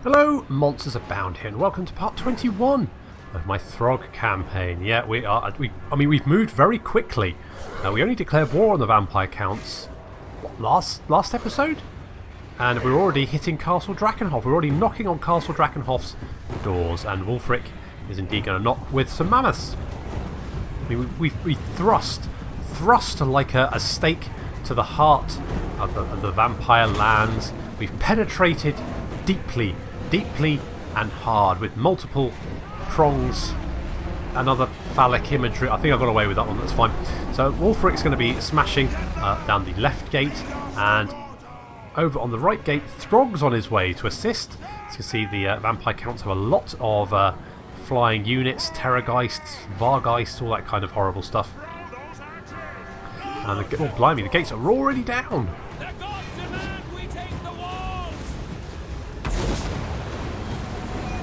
Hello, monsters abound here, and welcome to part 21 of my Throgg campaign. Yeah, we've moved very quickly. We only declared war on the vampire counts last episode, and we're already hitting Castle Drakenhof. We're already knocking on Castle Drakenhof's doors, and Wulfric is indeed going to knock with some mammoths. I mean, we thrust like a stake to the heart of the vampire lands. We've penetrated deeply and hard with multiple prongs and other phallic imagery. I think I got away with that one, that's fine. So Wulfric's going to be smashing down the left gate, and over on the right gate Throgg's on his way to assist. As you can see, the vampire counts have a lot of flying units, terrorgeists, vargeists, all that kind of horrible stuff. And oh blimey, the gates are already down.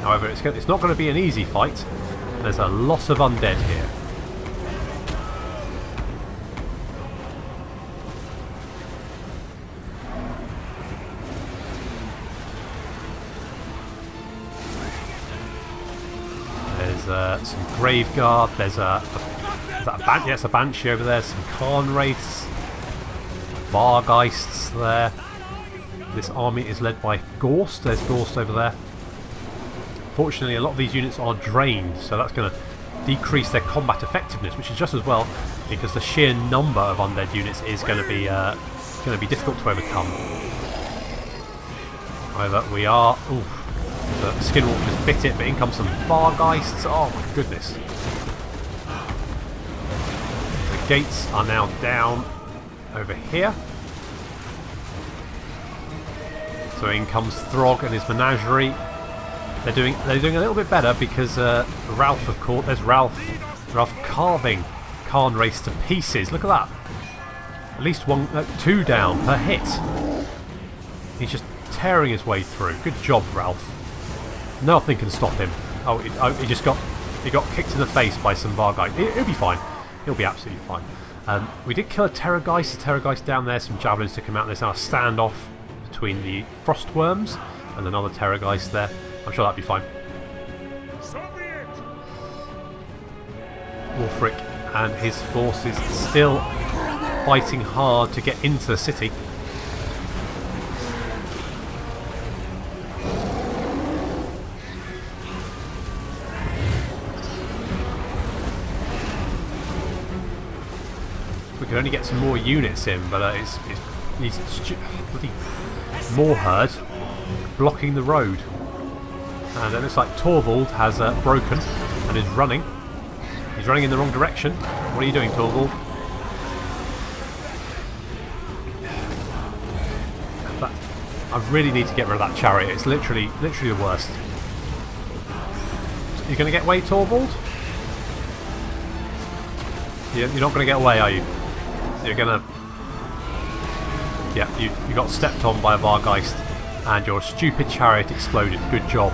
However, it's not going to be an easy fight. There's a lot of undead here. There's some Graveguard. There's a Banshee over there. Some Khan Wraiths. Vargeists there. This army is led by Gorst. There's Gorst over there. Fortunately, a lot of these units are drained, so that's going to decrease their combat effectiveness, which is just as well, because the sheer number of undead units is going to be difficult to overcome. However, we are... Ooh, the Skinwalk just bit it, but in comes some Vargeists. Oh my goodness. The gates are now down over here. So in comes Throgg and his menagerie. They're doing a little bit better because Ralph, of course, there's Ralph carving Khan Wraiths to pieces. Look at that. At least two down per hit. He's just tearing his way through. Good job, Ralph. Nothing can stop him. Oh, he got kicked in the face by some Vargeist. He'll be fine. He'll be absolutely fine. We did kill a Terrorgeist. The Terrorgeist down there. Some javelins took him out. There's now a standoff between the Frostworms and another Terrorgeist there. I'm sure that'd be fine. Wulfric and his forces still fighting hard to get into the city. We could only get some more units in, but he's bloody Moorherd blocking the road. And it looks like Torvald has broken and is running. He's running in the wrong direction. What are you doing, Torvald? I really need to get rid of that chariot. It's literally the worst. You're going to get away, Torvald? You're not going to get away, are you? You're going to... Yeah, you got stepped on by a Vargeist and your stupid chariot exploded. Good job.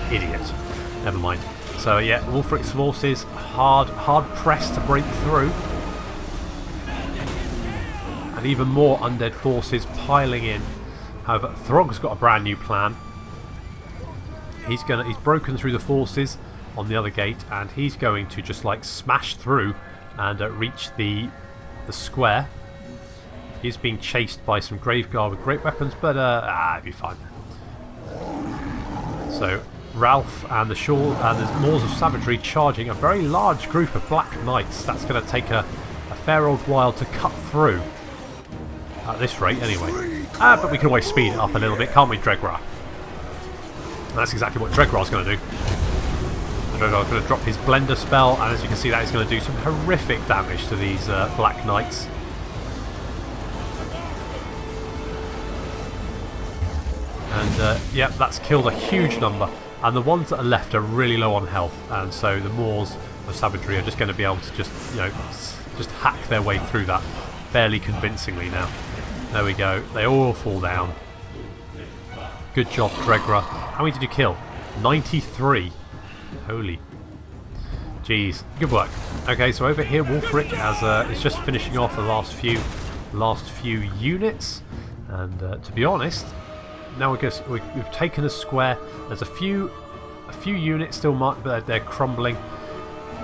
Idiot. Never mind. So yeah, Wulfric's forces hard pressed to break through, and even more undead forces piling in. However, Throgg's got a brand new plan. He's broken through the forces on the other gate, and he's going to just like smash through and reach the square. He's being chased by some Graveguard with great weapons, but it'll be fine. So Ralph and the Moors of Savagery charging a very large group of Black Knights. That's going to take a fair old while to cut through. At this rate, anyway. But we can always speed it up a little bit, can't we, Dregra? And that's exactly what Dregra's going to do. Dregra's going to drop his Blender spell, and as you can see, that is going to do some horrific damage to these Black Knights. And yeah, that's killed a huge number. And the ones that are left are really low on health, and so the Moors of Savagery are just going to be able to just hack their way through that fairly convincingly now. There we go. They all fall down. Good job, Dregra. How many did you kill? 93. Holy. Jeez. Good work. Okay, so over here, Wulfric is just finishing off the last few units, and to be honest, now we've taken a square. There's a few units still marked, but they're crumbling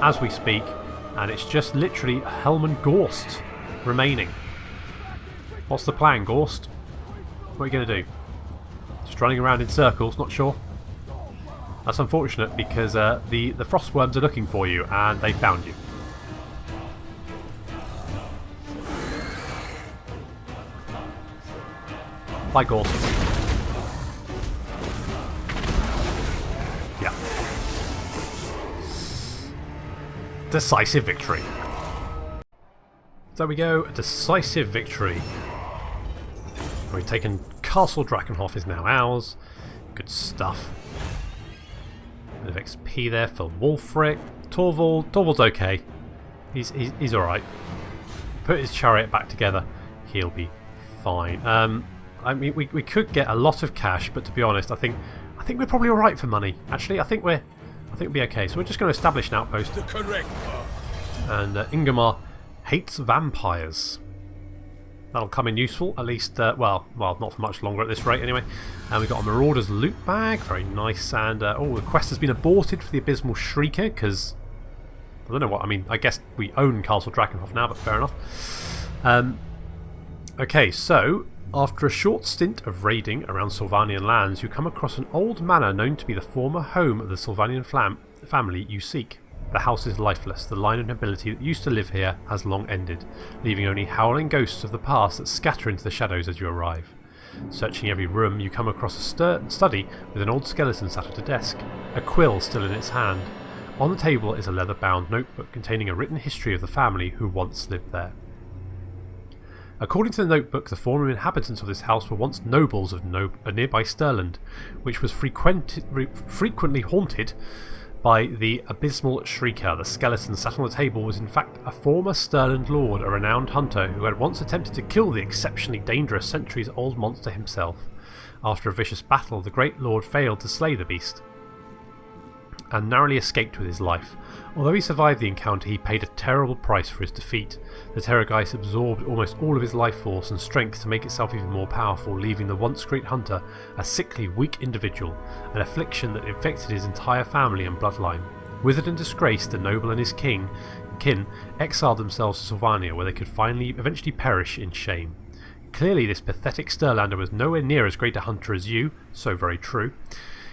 as we speak, and it's just literally Helm and Gorst remaining. What's the plan, Gorst? What are you going to do? Just running around in circles, not sure. That's unfortunate because the frostworms are looking for you and they found you. Bye, Gorst. Yeah. Decisive victory. There we go, a decisive victory. We've taken Castle Drakenhof is now ours. Good stuff. Bit of XP there for Wulfric. Torvald's okay. He's alright. Put his chariot back together. He'll be fine. I mean, we could get a lot of cash, but to be honest, I think we're probably alright for money. Actually, I think we'll be okay. So we're just going to establish an outpost. The correct path. And Ingemar hates vampires. That'll come in useful, at least, well, not for much longer at this rate anyway. And we've got a Marauder's loot bag, very nice. And, the quest has been aborted for the Abysmal Shrieker, because, I don't know what, I mean, I guess we own Castle Drakenhof now, but fair enough. Okay, so, after a short stint of raiding around Sylvanian lands, you come across an old manor known to be the former home of the Sylvanian family you seek. The house is lifeless. The line of nobility that used to live here has long ended, leaving only howling ghosts of the past that scatter into the shadows as you arrive. Searching every room, you come across a study with an old skeleton sat at a desk, a quill still in its hand. On the table is a leather-bound notebook containing a written history of the family who once lived there. According to the notebook, the former inhabitants of this house were once nobles of a nearby Stirland, which was frequently haunted by the Abysmal Shrieker. The skeleton sat on the table was in fact a former Stirland lord, a renowned hunter who had once attempted to kill the exceptionally dangerous centuries-old monster himself. After a vicious battle, the great lord failed to slay the beast and narrowly escaped with his life. Although he survived the encounter, he paid a terrible price for his defeat. The Terrorgeist absorbed almost all of his life force and strength to make itself even more powerful, leaving the once great hunter a sickly, weak individual, an affliction that infected his entire family and bloodline. Withered and disgraced, the noble and his kin exiled themselves to Sylvania, where they could eventually perish in shame. Clearly this pathetic Stirlander was nowhere near as great a hunter as you, so very true.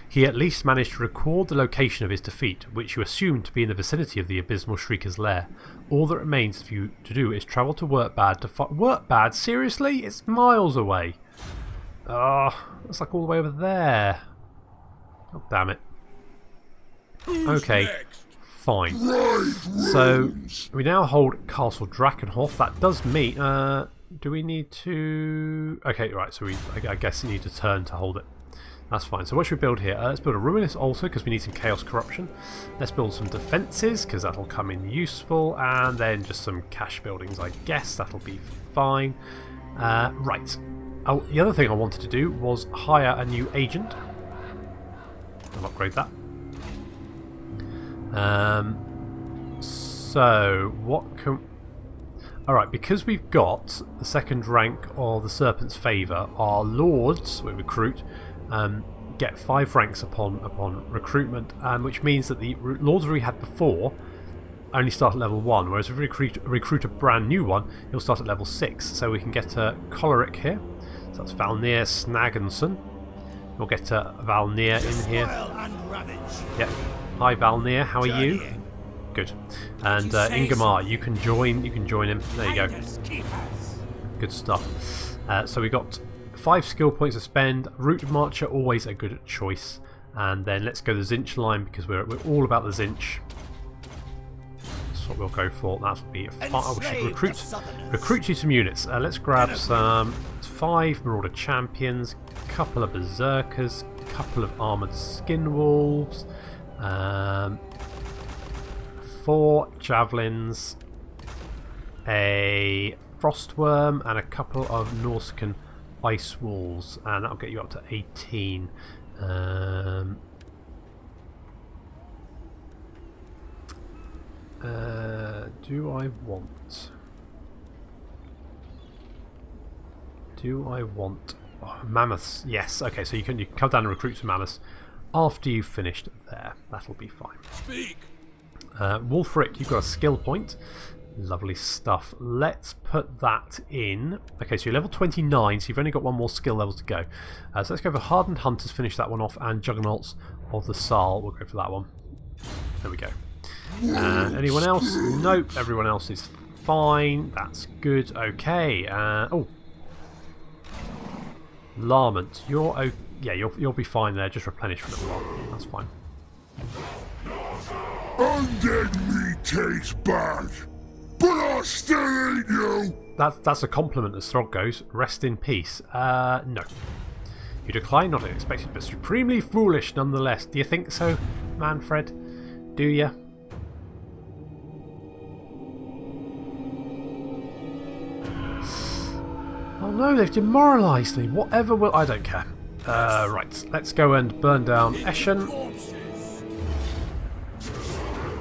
He at least managed to record the location of his defeat, which you assumed to be in the vicinity of the Abysmal Shrieker's lair. All that remains for you to do is travel to Workbad to fight. Workbad? Seriously? It's miles away. It's like all the way over there. Oh, damn it. Okay, fine. So, we now hold Castle Drakenhof. That does mean... do we need to... Okay, right, so I guess you need to turn to hold it. That's fine. So what should we build here? Let's build a Ruinous Altar because we need some Chaos Corruption. Let's build some defences because that'll come in useful. And then just some cash buildings, I guess. That'll be fine. Right. Oh, the other thing I wanted to do was hire a new agent. I'll upgrade that. So, what can... Alright, because we've got the second rank of the Serpent's Favour, our lords we recruit get 5 ranks upon recruitment, which means that the lords we had before only start at level 1, whereas if we recruit a brand new one, he'll start at level 6. So we can get a Choleric here. So that's Valnir Snaggenson. We'll get Valnir in here. Yep. Hi Valnir, how are you? Good. And Ingemar, you can join him. There you go. Good stuff. So we got 5 skill points to spend. Route Marcher, always a good choice. And then let's go the Zinch line because we're all about the Zinch. That's what we'll go for. That'll be fun. Oh, we should recruit you some units. Let's grab some 5 Marauder Champions, a couple of Berserkers, a couple of Armoured Skin Wolves, 4 Javelins, a Frostworm, and a couple of Norscan Ice Walls, and that'll get you up to 18. Do I want Oh, mammoths, yes. Okay, so you can come down and recruit some mammoths after you've finished there. That'll be fine. Speak. Wolfric, you've got a skill point. Lovely stuff. Let's put that in. Okay, so you're level 29, so you've only got one more skill level to go. So let's go for Hardened Hunters, finish that one off, and Juggernauts of the Saal. We'll go for that one. There we go. Anyone else? Nope, everyone else is fine. That's good. Okay. Oh. Larment, yeah, you'll be fine there. Just replenish for a little while. That's fine. Undead meat tastes bad, but I still eat you. That's a compliment as Throgg goes. Rest in peace. No. You decline, not unexpected, but supremely foolish nonetheless. Do you think so, Manfred? Do you? Oh no, they've demoralised me. Whatever will... I don't care. Right, let's go and burn down Eschen.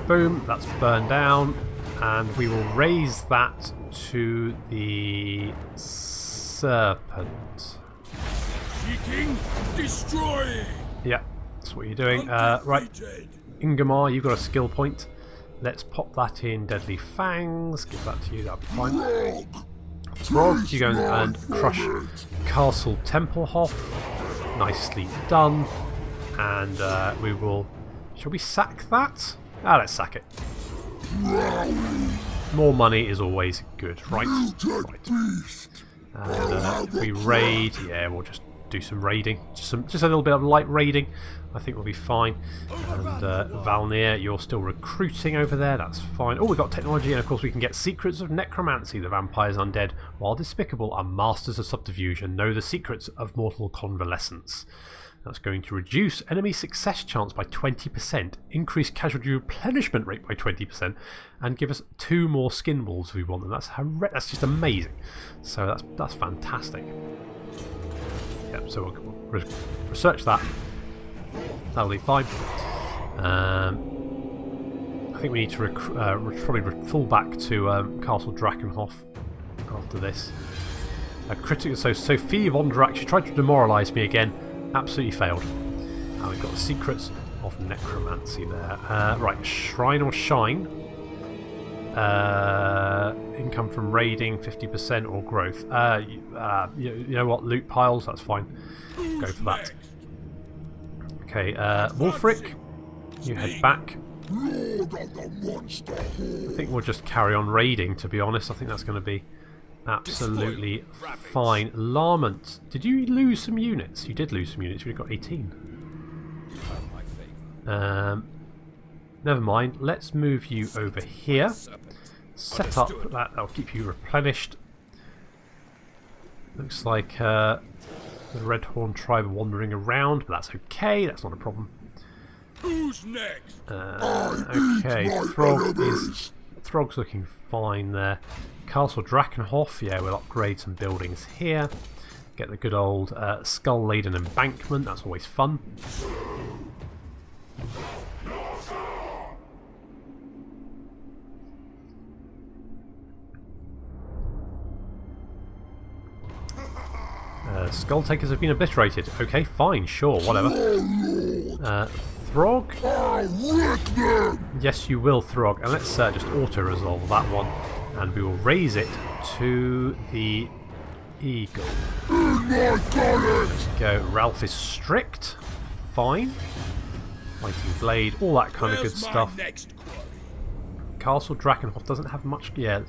Boom, that's burned down. And we will raise that to the Serpent. Seeking, destroying. Yeah, that's what you're doing. Right, Ingemar, you've got a skill point. Let's pop that in Deadly Fangs. Give that to you, that'll be fine. Throgg, you go and crush Castle Drakenhof. Nicely done. And we will... Shall we sack that? Let's sack it. More money is always good, right? Right. And if we raid, yeah, we'll just do some raiding. Just a little bit of light raiding. I think we'll be fine. And Valnir, you're still recruiting over there. That's fine. Oh, we've got technology, and of course we can get secrets of necromancy. The vampires undead, while despicable, are masters of subterfuge and know the secrets of mortal convalescence. That's going to reduce enemy success chance by 20%, increase casualty replenishment rate by 20%, and give us 2 more skin balls if we want them. That's just amazing. So that's fantastic. Yep, so we'll research that. That'll be fine. I think we need to probably fall back to Castle Drakenhof after this. Critical. So Sophie von Drac, she tried to demoralise me again. Absolutely failed. And we've got the secrets of necromancy there. Right, Shrine or Shine. Income from raiding 50% or growth. You know what? Loot piles. That's fine. Go for that. Okay, Wolfric, you head back. I think we'll just carry on raiding. To be honest, I think that's going to be absolutely fine. Larment, did you lose some units? You did lose some units. You've got 18. Never mind. Let's move you over here. Set up that. That'll keep you replenished. Looks like the Redhorn tribe are wandering around, but that's okay. That's not a problem. Who's next? Okay, Throgg's looking fine there. Castle Drakenhof, yeah, we'll upgrade some buildings here. Get the good old skull-laden embankment, that's always fun. Skull Takers have been obliterated. Okay, fine, sure, whatever. Throgg? Yes, you will, Throgg. And let's just auto-resolve that one. And we will raise it to the Eagle. There we go. Ralph is strict. Fine. Fighting Blade, all that kind of good stuff. Castle Drakenhof doesn't have much... Yeah,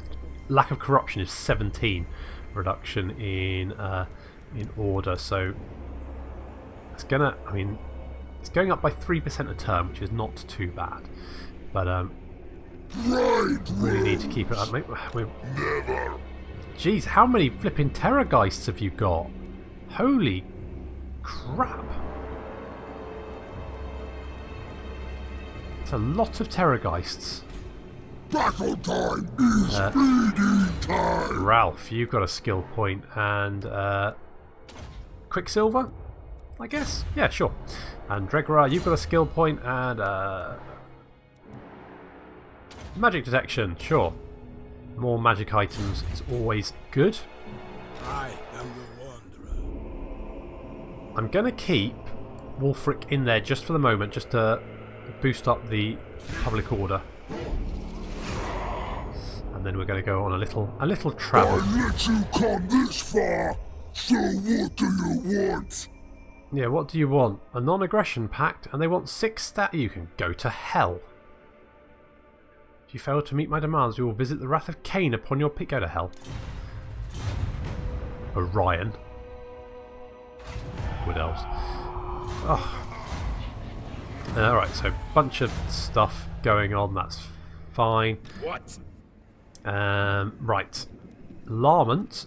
lack of corruption is 17. Reduction in order, so it's gonna... I mean, it's going up by 3% a turn, which is not too bad. But really need to keep it up. Jeez, how many flipping Terrorgeists have you got? Holy crap. It's a lot of Terrorgeists. Battle time is speeding time. Ralph, you've got a skill point, and Quicksilver, I guess? Yeah, sure. And Dregrar, you've got a skill point, and magic detection, sure. More magic items is always good. I am the Wanderer. I'm going to keep Wulfric in there just for the moment, just to boost up the public order. And then we're going to go on a little travel. I let you come this far, so what do you want? Yeah, what do you want? A non-aggression pact, and they want 6 stat. You can go to hell. If you fail to meet my demands, we will visit the wrath of Cain upon your pick. Go to hell. Orion. Wood elves. Oh. Alright, so bunch of stuff going on. That's fine. What? Right. Larmont.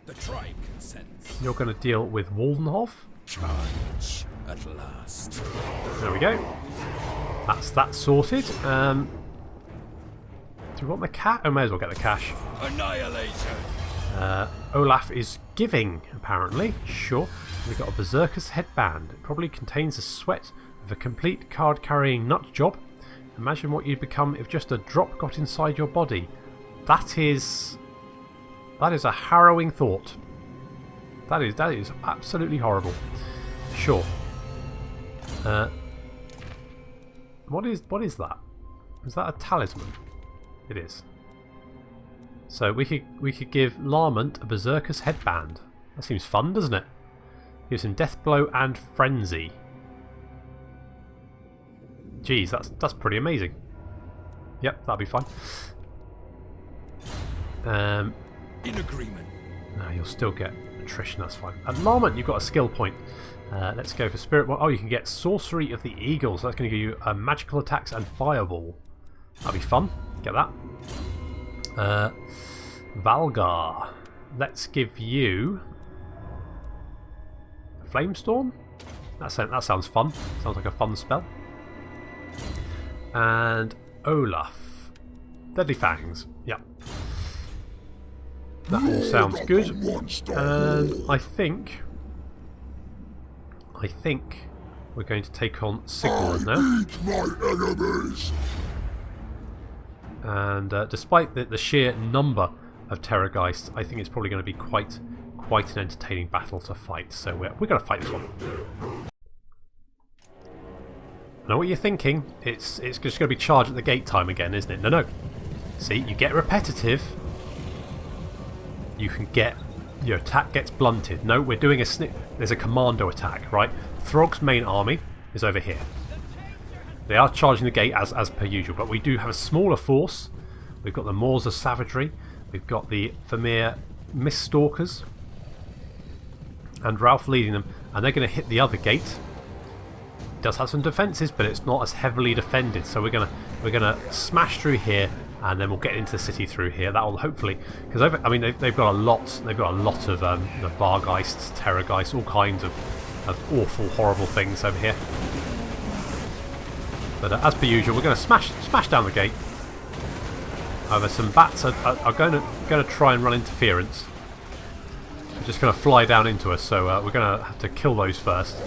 The tribe consents. You're going to deal with Waldenhof. Charge at last. There we go. That's that sorted. Do you want the cat? I may as well get the cash. Annihilator. Olaf is giving, apparently. Sure. We've got a Berserker's headband. It probably contains the sweat of a complete card-carrying nut job. Imagine what you'd become if just a drop got inside your body. That is a harrowing thought. That is absolutely horrible. Sure. What is that? Is that a talisman? It is. So we could give Larmont a Berserker's headband. That seems fun, doesn't it? Gives him Death Blow and Frenzy. Geez, that's pretty amazing. Yep, that'll be fine. In agreement. No, you'll still get attrition, that's fine. At Larmont, you've got a skill point. Let's go for Spirit. Oh, you can get Sorcery of the Eagle, so that's going to give you magical attacks and Fireball. That'll be fun. Get that. Valgar. Let's give you Flamestorm. That sounds fun. Sounds like a fun spell. And Olaf. Deadly Fangs. Yep. That all sounds good. And I think we're going to take on Sigmund now. And despite the sheer number of Terrorgeists, I think it's probably going to be quite an entertaining battle to fight. So we're going to fight this one. I know what you're thinking. It's just going to be charge at the gate time again, isn't it? No. See, you get repetitive. You can get... Your attack gets blunted. No, we're doing a there's a commando attack, right? Throgg's main army is over here. They are charging the gate as per usual, but we do have a smaller force. We've got the Moors of Savagery. We've got the Vermeer Miststalkers. And Ralph leading them. And they're going to hit the other gate. It does have some defences, but it's not as heavily defended. So we're gonna smash through here, and then we'll get into the city through here. That will hopefully, because I mean they've got a lot. They've got a lot of Vargeists, Terrorgeists, all kinds of awful, horrible things over here. But as per usual, we're going to smash down the gate. However, some bats are going to try and run interference. They're just going to fly down into us, so we're going to have to kill those first.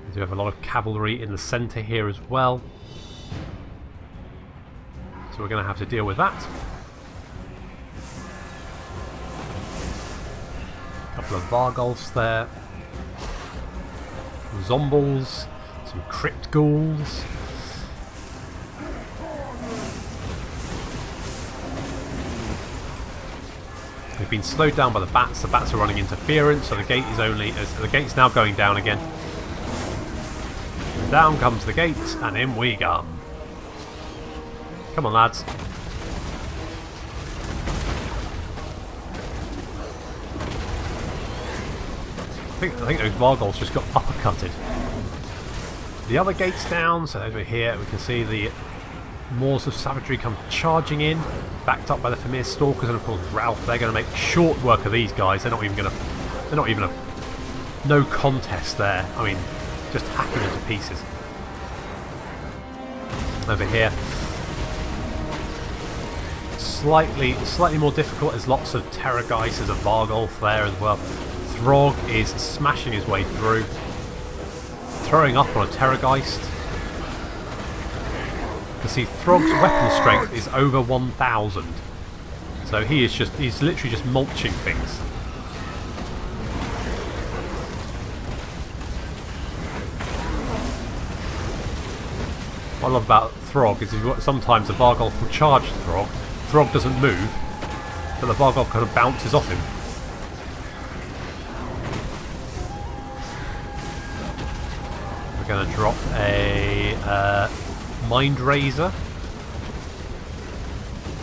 We do have a lot of cavalry in the centre here as well. So we're going to have to deal with that. A couple of Vargolfs there. Zombles. Some Crypt Ghouls. We've been slowed down by the bats. The bats are running interference, so the gate is the gate's now going down again. Down comes the gate, and in we come. Come on, lads. I think those Vargolfs just got uppercutted. The other gate's down, so over here we can see the Moors of Savagery come charging in, backed up by the Vermeer Stalkers, and of course Ralph. They're going to make short work of these guys. They're not even no contest there. I mean, just hacking them to pieces. Over here, slightly more difficult. There's lots of Terrorgeists. There's a Vargolf there as well. Throgg is smashing his way through, throwing up on a Terrorgeist. can see Throgg's weapon strength is over 1,000. So he's literally just mulching things. What I love about Throgg is sometimes the Vargolf will charge Throgg. Throgg doesn't move, but the Vargolf kind of bounces off him. We're going to drop a Mind Razor.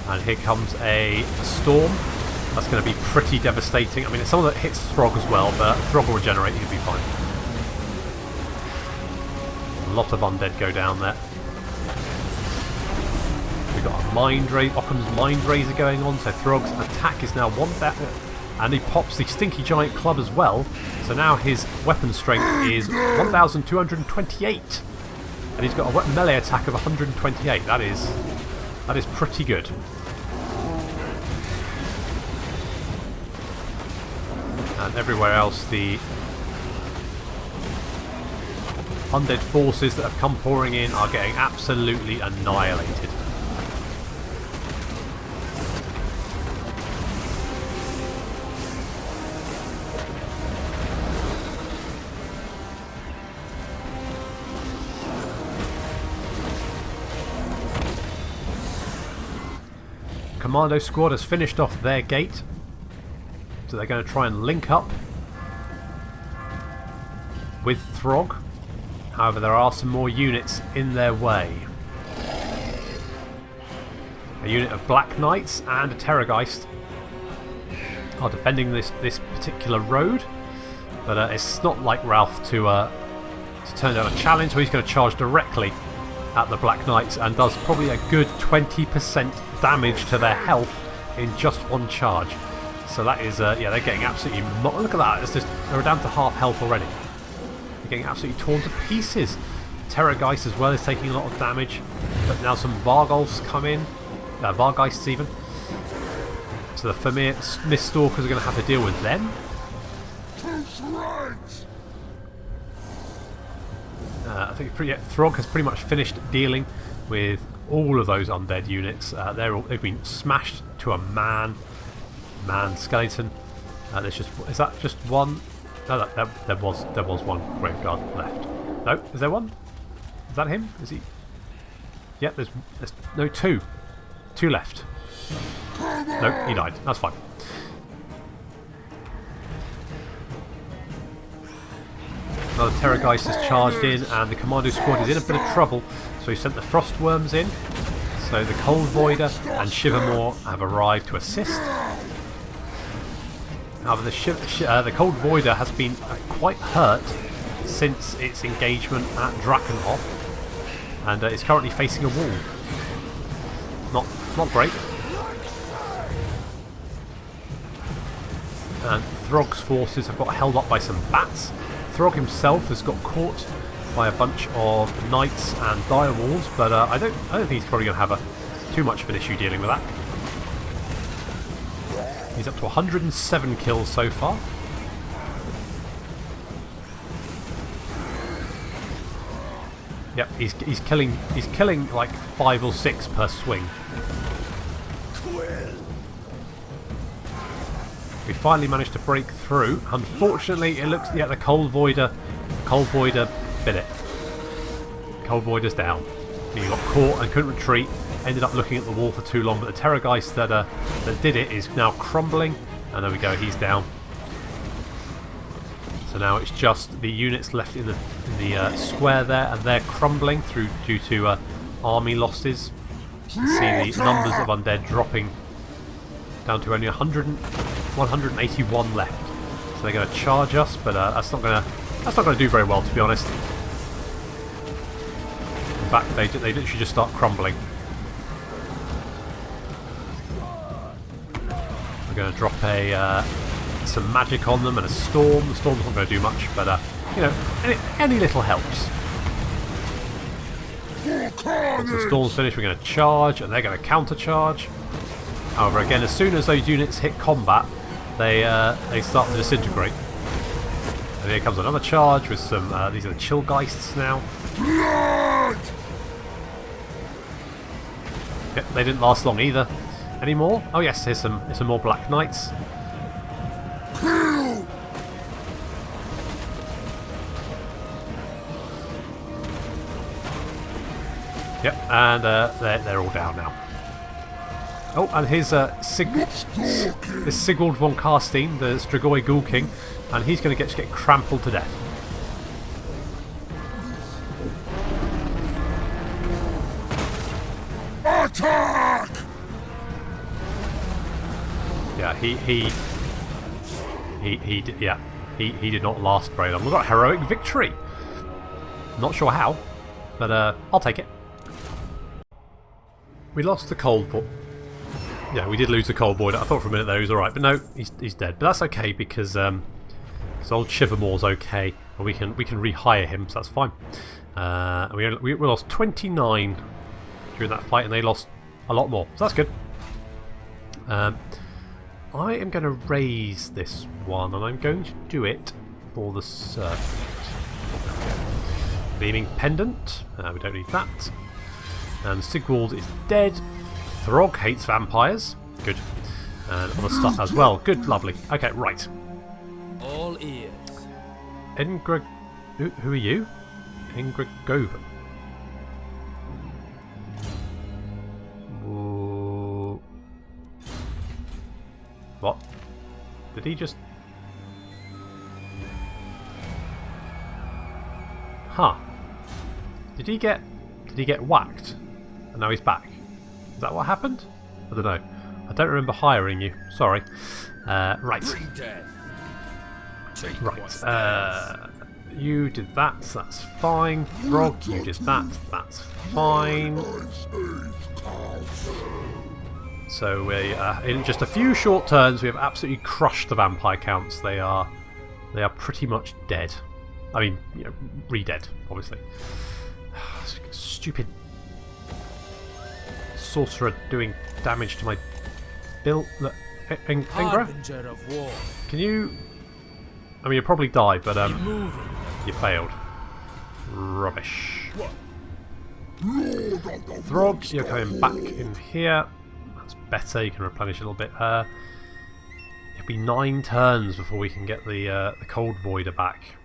And here comes a Storm. That's going to be pretty devastating. I mean, it's someone that hits Throgg as well, but Throgg will regenerate, he'll be fine. A lot of undead go down there. We've got a Occam's Mind Razor going on, so Throgg's attack is now 1,000. And he pops the Stinky Giant Club as well, so now his weapon strength is 1,228. And he's got a melee attack of 128. That is pretty good. And everywhere else, the undead forces that have come pouring in are getting absolutely annihilated. Commando squad has finished off their gate, so they're going to try and link up with Throgg. However, there are some more units in their way. A unit of Black Knights and a Terrorgeist are defending this particular road, but it's not like Ralph to turn down a challenge, so he's going to charge directly at the Black Knights and does probably a good 20% damage to their health in just one charge. So that is, yeah, they're getting absolutely... Look at that, they're down to half health already. They're getting absolutely torn to pieces. Terrorgeist as well is taking a lot of damage, but now some Vargolfs come in, Vargeists even. So the Famir Miststalkers are going to have to deal with them. I think Throgg has pretty much finished dealing with all of those undead units. They've been smashed to a man skeleton. Is that just one? No, there was one graveguard left. No, is there one? Is that him? Is he? Yeah, there's no two left. No, he died. That's fine. Another Terrorgeist has charged in, and the Commando squad is in a bit of trouble, so he sent the Frostworms in. So the Cold Voider and Shivermore have arrived to assist. However, the Cold Voider has been quite hurt since its engagement at Drakenhof, and is currently facing a wall. Not great. And Throgg's forces have got held up by some bats. Throgg himself has got caught by a bunch of knights and direwolves, but I don't think he's probably going to have too much of an issue dealing with that. He's up to 107 kills so far. Yep, he's killing like 5 or 6 per swing. We finally managed to break through. Unfortunately, it looks, yeah, the Cold Voider bit it. Cold Voider's down. He got caught and couldn't retreat. Ended up looking at the wall for too long, but the Terrorgeist that did it is now crumbling. And there we go, he's down. So now it's just the units left in the square there, and they're crumbling due to army losses. You can see the numbers of undead dropping down to only 181 left. So they're going to charge us, but that's not going to do very well, to be honest. In fact, they literally just start crumbling. We're going to drop some magic on them and a storm. The storm's not going to do much, but you know, any little helps. Once the storm's finished, we're going to charge, and they're going to counter-charge. However, again, as soon as those units hit combat, they start to disintegrate. And here comes another charge with some. These are the Chillgeists now. Okay, they didn't last long either. Any more? Oh yes, here's some more Black Knights. Kill! Yep, and they're all down now. Oh, and here's this Sigwald von Karstein, the Strigoi Ghoul King, and he's going to get trampled to death. Attack! Yeah, he did not last very long. We got a heroic victory. Not sure how, but I'll take it. We lost the cold boy. Yeah, we did lose the cold boy. I thought for a minute there he was alright, but no, he's dead. But that's okay because old Shivermore's okay, and we can rehire him, so that's fine. We lost 29 during that fight, and they lost a lot more, so that's good. I am going to raise this one, and I'm going to do it for the serpent. Beaming pendant. We don't need that. And Sigwald is dead. Throgg hates vampires. Good. And other stuff as well. Good, lovely. Okay, right. All ears. Engreg... Who are you? Engregoven. What? Did he just... Huh. Did he get whacked? And now he's back. Is that what happened? I don't know. I don't remember hiring you. Sorry. Right. Right. You did that. So that's fine. Throgg, you did that. That's fine. So we, in just a few short turns, we have absolutely crushed the vampire counts. They are pretty much dead. I mean, you know, re-dead, obviously. Stupid sorcerer doing damage to my build. Ingra? Of war. Can you? I mean, you'll probably die, but you failed. Rubbish. Throgg, you're coming back in here. That's better. You can replenish a little bit. It'll be 9 turns before we can get the Cold Voider back.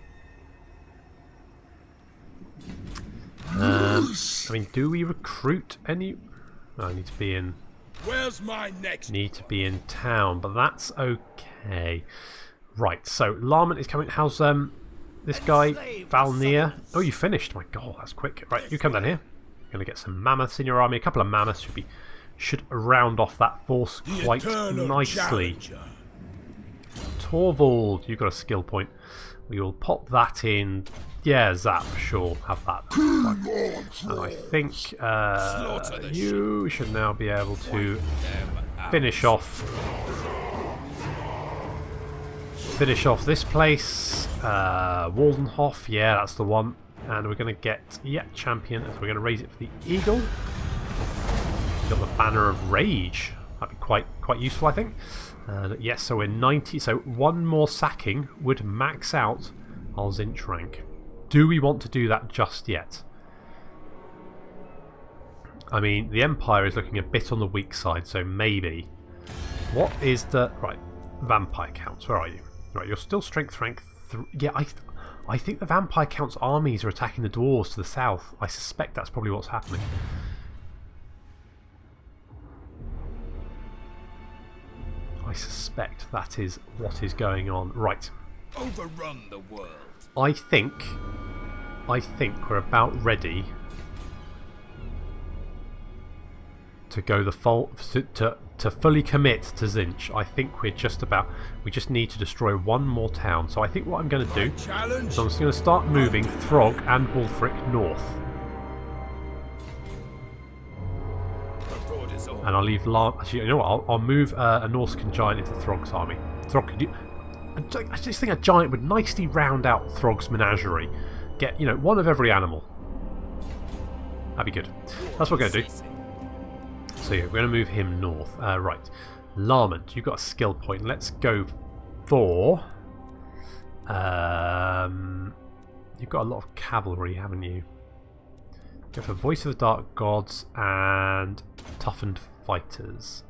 I mean, do we recruit any? Oh, I need to be in. Where's my next? Need to be in town, but that's okay. Right. So Larman is coming. How's this guy Valnir? Oh, you finished. My God, that's quick. Right, you come down here. You're gonna get some mammoths in your army. A couple of mammoths should round off that force quite nicely. Torvald, you've got a skill point. We will pop that in. Yeah, Zap, sure, have that. And I think you should now be able to finish off this place. Waldenhof, yeah, that's the one. And we're going to get, champion, so we're going to raise it for the eagle. We've got the Banner of Rage. That'd be quite useful, I think. Yes, so we're 90, so one more sacking would max out our Zinch rank. Do we want to do that just yet? I mean, the Empire is looking a bit on the weak side, so maybe. What is the... Right, Vampire Counts, where are you? Right, you're still strength rank 3. Yeah, I think the Vampire Counts armies are attacking the dwarves to the south. I suspect that's probably what's happening. I suspect that is what is going on. Right. Overrun the world. I think we're about ready to go the full to fully commit to Zinch. I think we just need to destroy one more town. So I think what I'm going to do is I'm just going to start moving Throgg and Wulfric north. And I'll leave actually, you know what? I'll move a Norscan giant into Throgg's army. Throgg, could you? I just think a giant would nicely round out Throgg's menagerie. Get, you know, one of every animal. That'd be good. That's what we're going to do. So yeah, we're going to move him north. Right. Larmont, you've got a skill point. Let's go for... you've got a lot of cavalry, haven't you? Go for Voice of the Dark Gods and toughened fighters,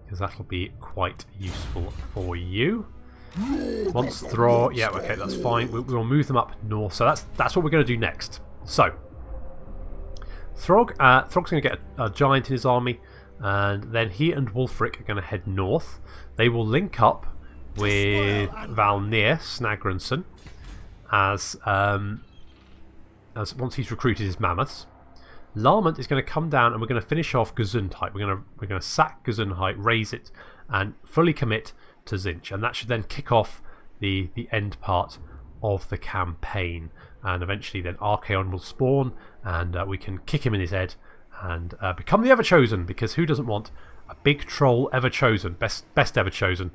because that'll be quite useful for you. Once Throgg, yeah, okay, that's fine. We'll move them up north. So that's what we're going to do next. So Throgg, Throgg's going to get a giant in his army, and then he and Wulfric are going to head north. They will link up with Valnir Snagransson as once he's recruited his mammoths. Larmont is going to come down, and we're going to finish off Gesundheit. We're going to sack Gesundheit, raise it, and fully commit to Zinch, and that should then kick off the end part of the campaign. And eventually, then Archaon will spawn, and we can kick him in his head and become the Everchosen. Because who doesn't want a big troll Everchosen? Best Everchosen,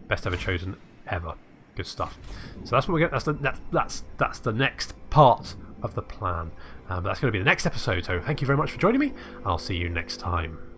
best Everchosen ever. Good stuff. So that's what we're going. That's the next part of the plan. But that's going to be the next episode. So thank you very much for joining me. I'll see you next time.